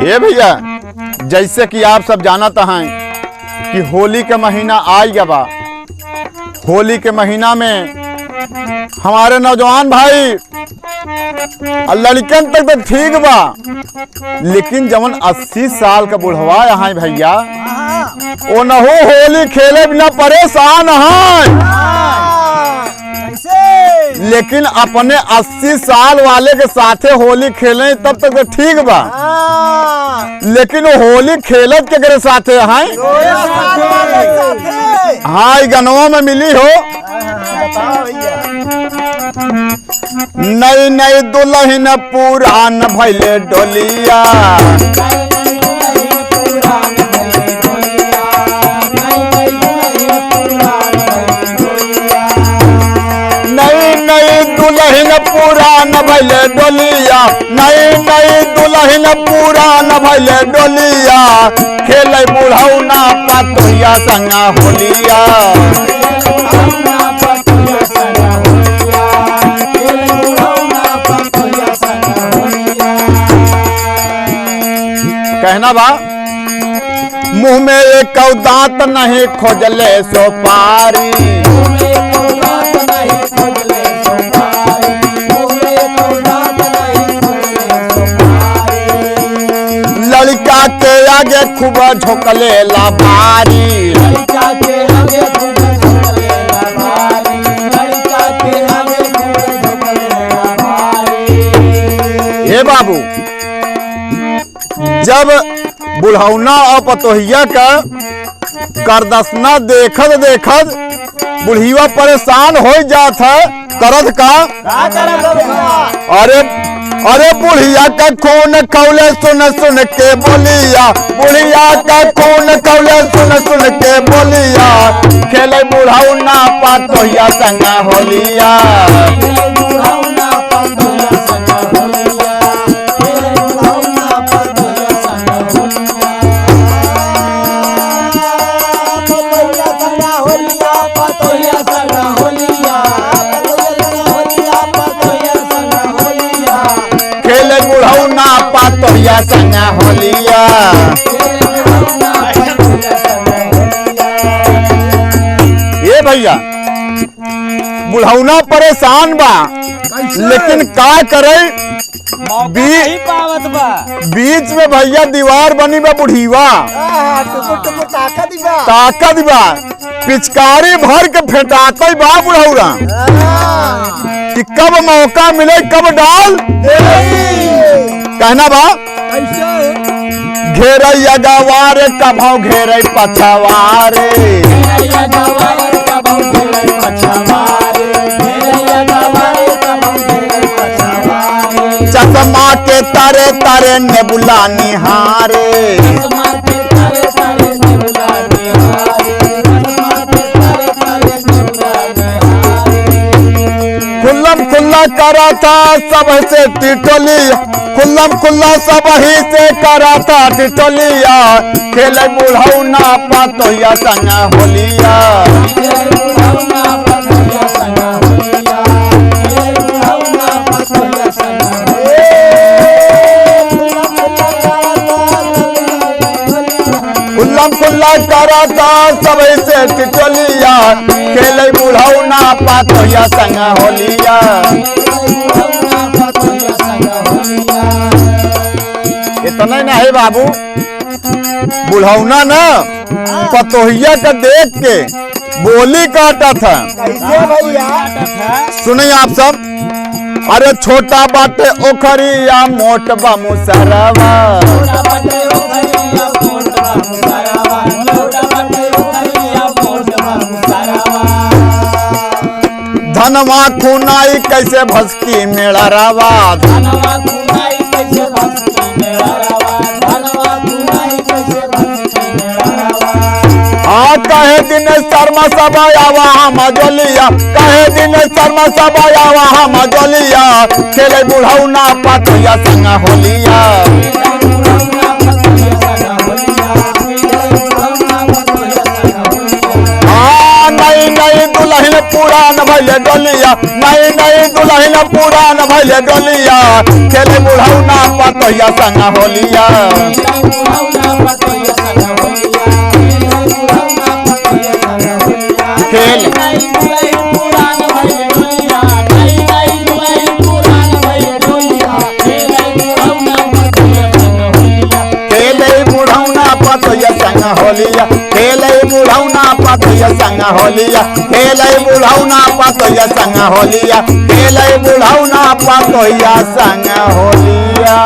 ये भैया जैसे कि आप सब जानत हैं कि होली के महीना आ गया बा। होली के महीना में हमारे नौजवान भाई लड़कन तक तो ठीक बा, लेकिन जवन 80 साल का बुढ़वा यहाँ भैया वो नहो होली खेले बिना परेशान है। लेकिन अपने 80 साल वाले के साथे होली खेले तब तक तो ठीक बा, लेकिन वो होली खेलत के साथे हैं। हाँ गनवा में मिली हो नई नई दुल्हन पुरान भैले डोलिया, दुल्हन पुरान भैले डोलिया, नई नई दुल्हन पुरान भैले डोलिया, खेले बुढ़ौना पतोहिया संगा होलिया। कहना बा मुंह में एक दांत नहीं खोजले सोपारी, लड़का के आगे खूब झोंकले लाबारी, हे बाबू जब बुढ़ौना और पतोहिया का करदसना देखत देखत बुढ़िया परेशान हो जात है। करत का अरे बुढ़िया का खून खौले सुन सुन के बोलिया, बुढ़िया का खून खौले सुन सुन के बोलिया, खेले बुढ़ौना पतोहिया संगा होलिया। पतोहिया संगा होलिया। ये भैया बुढ़ौना परेशान बा, लेकिन का करे बीच में भैया दीवार बनी बा बुढ़ीवा ताकत बा, पिचकारी भर के फेंटाते बा बुढ़ौरा कि कब मौका मिले कब डाल। कहना बा घेरैया गवारे कभौ घेरे पछवारे, चश्मा के तारे तारे नेबुला निहारे, खुल्लम खुल्ला करा था सबसे टिटोली, खुल्लम खुल्ला सब ही से करा था टिटोलिया, खेले बुढ़ौना पतोहिया संगा होलिया। खुल्लम खुल्ला करा था सब से टिटोलिया, खेले बुढ़ौना पतोहिया संगा होलिया। इतना ना है बाबू, बुढ़ौना ना पतोहिया का देख के बोली काटा था। सुनिए आप सब, अरे छोटा बाटे ओखरिया मोट बा मुसरवा, धनवा खुनाई कैसे भस्की मेड़ावा, कहे दिन शर्मा सब आया वहाँ मजोलिया, कहे दिन शर्मा सब आया वहाँ मजोलिया, खेले बुढ़ौना पतोहिया संगा होलिया। नई नई दुल्हन पूरा पुरान भैले डोलिया नई नई दुल्हन पुरान भैले डोलिया खेले बुढ़ौना पतोहिया संग होलिया खेल पतोहिया संग होलिया खेले बुढ़ौना पतोहिया संग होलिया खेले बुढ़ौना पतोहिया संग होलिया खेले बुढ़ौना पतोहिया संग होलिया।